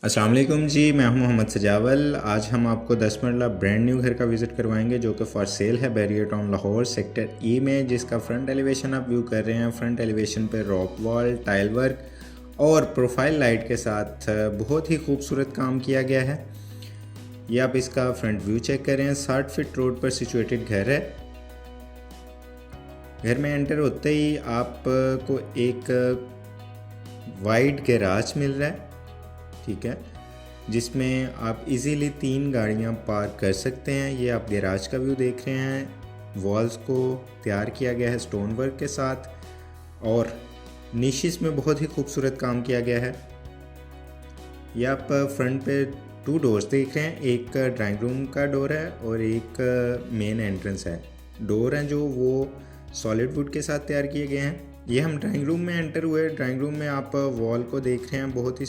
अस्सलाम वालेकुम जी, मैं हूं मोहम्मद सजावल। आज हम आपको 10 मरला ब्रांड न्यू घर का विज़िट करवाएंगे जो कि फॉर सेल है बैरियर टाउन लाहौर सेक्टर ई में, जिसका फ्रंट एलिवेशन आप व्यू कर रहे हैं। फ्रंट एलिवेशन पे रॉक वॉल, टाइल वर्क और प्रोफाइल लाइट के साथ बहुत ही खूबसूरत काम किया गया है। ये आप इसका फ्रंट व्यू चेक कर रहे हैं। 60 फीट रोड पर सिचुएटेड घर है। घर में एंटर होते ही आपको एक वाइड गैराज मिल रहा है, ठीक है, जिसमें आप इजीली 3 गाड़ियां पार्क कर सकते हैं। ये आप गैराज का व्यू देख रहे हैं। वॉल्स को तैयार किया गया है स्टोन वर्क के साथ और निशिस में बहुत ही खूबसूरत काम किया गया है। ये आप फ्रंट पे 2 डोर्स देख रहे हैं। एक ड्राइंग रूम का डोर है और एक मेन एंट्रेंस है। डोर हैं जो वो सॉलिड वुड के साथ तैयार किए गए हैं। ये हम ड्राइंग रूम में एंटर हुए। ड्राइंग रूम में आप वॉल को देख रहे हैं। बहुत ही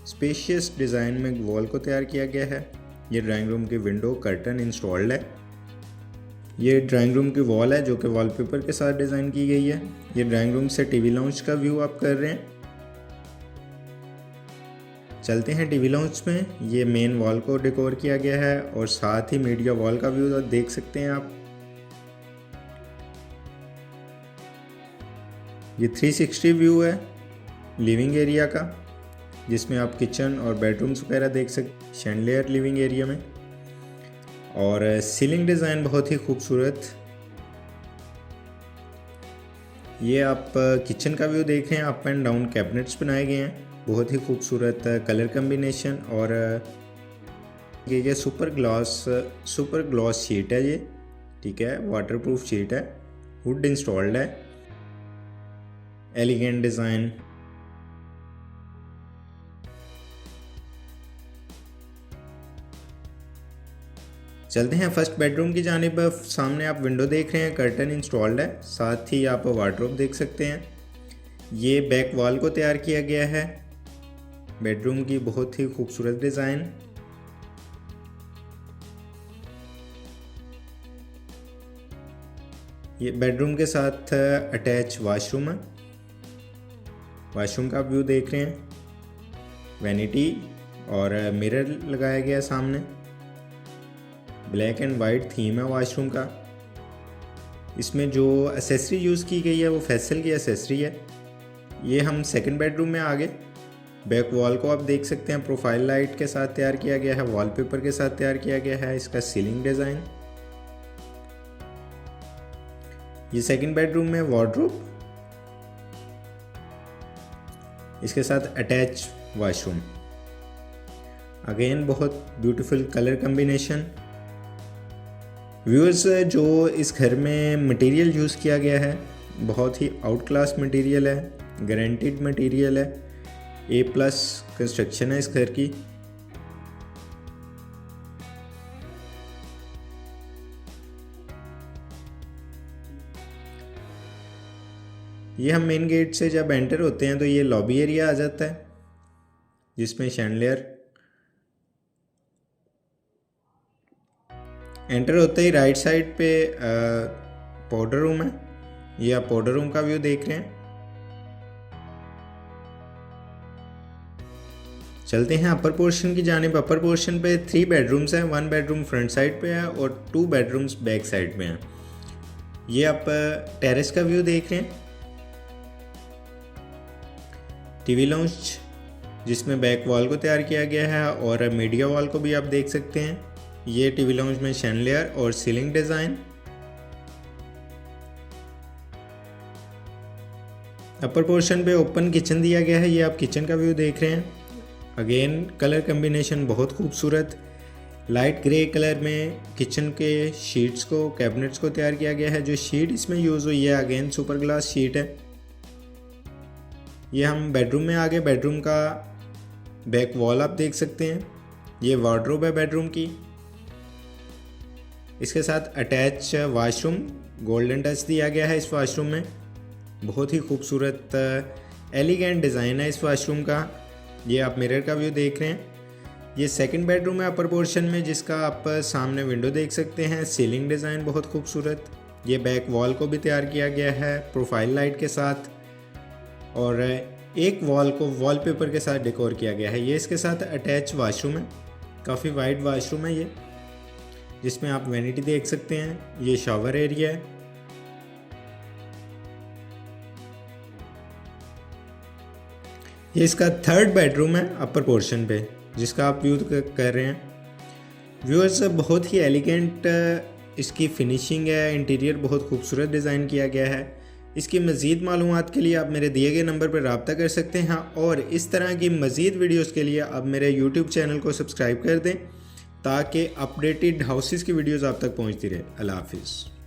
स्पेशियस डिज़ाइन में वॉल को तैयार किया गया है। ये ड्राइंग रूम की विंडो कर्टन इंस्टॉल्ड है। ये ड्राइंग रूम की वॉल है जो कि वॉलपेपर के साथ डिज़ाइन की गई है। ये ड्राइंग रूम से टीवी लाउंज का व्यू आप कर रहे हैं। चलते हैं टीवी लाउंज में। ये मेन वॉल को डेकोर किया गया है और साथ ही मीडिया वॉल का व्यू देख सकते हैं आप। ये 360 व्यू है लिविंग एरिया का, जिसमें आप किचन और बेडरूम्स वगैरह देख सकते। शैंडलियर लिविंग एरिया में और सीलिंग डिज़ाइन बहुत ही खूबसूरत। ये आप किचन का व्यू देख रहे हैं। अप एंड डाउन कैबिनेट्स बनाए गए हैं। बहुत ही खूबसूरत कलर कम्बिनेशन और ये सुपर ग्लॉस शीट है ये, ठीक है, वाटरप्रूफ शीट है। वुड इंस्टॉल्ड है। Elegant design. चलते हैं फर्स्ट बेडरूम की जानिब। सामने आप विंडो देख रहे हैं, कर्टन इंस्टॉल्ड है। साथ ही आप वार्डरोब देख सकते हैं। ये बैक वॉल को तैयार किया गया है। बेडरूम की बहुत ही खूबसूरत डिज़ाइन। ये बेडरूम के साथ अटैच वाशरूम है। वाशरूम का व्यू देख रहे हैं। वैनिटी और मिरर लगाया गया है सामने। ब्लैक एंड वाइट थीम है वाशरूम का। इसमें जो एसेसरी यूज़ की गई है वो फैसल की एसेसरी है। ये हम सेकंड बेडरूम में आ गए। बैक वॉल को आप देख सकते हैं, प्रोफाइल लाइट के साथ तैयार किया गया है। वॉलपेपर के साथ तैयार किया गया है। इसका सीलिंग डिज़ाइन। ये सेकंड बेडरूम में वार्डरोब, इसके साथ अटैच वॉशरूम। अगेन बहुत ब्यूटीफुल कलर कम्बिनेशन। व्यूअर्स, जो इस घर में मटेरियल यूज़ किया गया है बहुत ही आउट क्लास मटेरियल है, गारंटीड मटेरियल है। A+ कंस्ट्रक्शन है इस घर की। ये हम मेन गेट से जब एंटर होते हैं तो ये लॉबी एरिया आ जाता है, जिसमें शैंडलियर। एंटर होते ही राइट साइड पे पाउडर रूम है। ये आप पाउडर रूम का व्यू देख रहे हैं। चलते हैं अपर पोर्शन की जानिब। अपर पोर्शन पे 3 बेडरूम्स हैं। 1 बेडरूम फ्रंट साइड पे है और 2 बेडरूम्स बैक साइड पे हैं। ये आप टेरेस का व्यू देख रहे हैं। टीवी लाउंज, जिसमें बैक वॉल को तैयार किया गया है और मीडिया वॉल को भी आप देख सकते हैं। ये टीवी लाउंज में शैंडलियर और सीलिंग डिज़ाइन। अपर पोर्शन पे ओपन किचन दिया गया है। ये आप किचन का व्यू देख रहे हैं। अगेन कलर कम्बिनेशन बहुत खूबसूरत। लाइट ग्रे कलर में किचन के शीट्स को, कैबिनेट्स को तैयार किया गया है। जो शीट इसमें यूज़ हुई है अगेन सुपर ग्लास शीट है। ये हम बेडरूम में आ गए। बेडरूम का बैक वॉल आप देख सकते हैं। ये वार्डरोब है बेडरूम की। इसके साथ अटैच वाशरूम, गोल्डन टच दिया गया है इस वाशरूम में। बहुत ही खूबसूरत एलिगेंट डिज़ाइन है इस वाशरूम का। ये आप मिरर का व्यू देख रहे हैं। ये सेकंड बेडरूम है अपर पोर्शन में, जिसका आप सामने विंडो देख सकते हैं। सीलिंग डिज़ाइन बहुत खूबसूरत। ये बैक वॉल को भी तैयार किया गया है प्रोफाइल लाइट के साथ और एक वॉल को वॉलपेपर के साथ डेकोर किया गया है। ये इसके साथ अटैच वाशरूम है, काफ़ी वाइड वाशरूम है ये, जिसमें आप वैनिटी देख सकते हैं। ये शावर एरिया है। ये इसका थर्ड बेडरूम है अपर पोर्शन पे, जिसका आप व्यू कर रहे हैं। व्यूअर्स, बहुत ही एलिगेंट इसकी फिनिशिंग है, इंटीरियर बहुत खूबसूरत डिज़ाइन किया गया है। इसकी मज़ीद मालूमात के लिए आप मेरे दिए गए नंबर पर रब्ता कर सकते हैं, और इस तरह की मज़ीद वीडियोस के लिए आप मेरे यूट्यूब चैनल को सब्सक्राइब कर दें ताकि अपडेटेड हाउसेस की वीडियोस आप तक पहुंचती रहे। अल्लाह हाफिज़।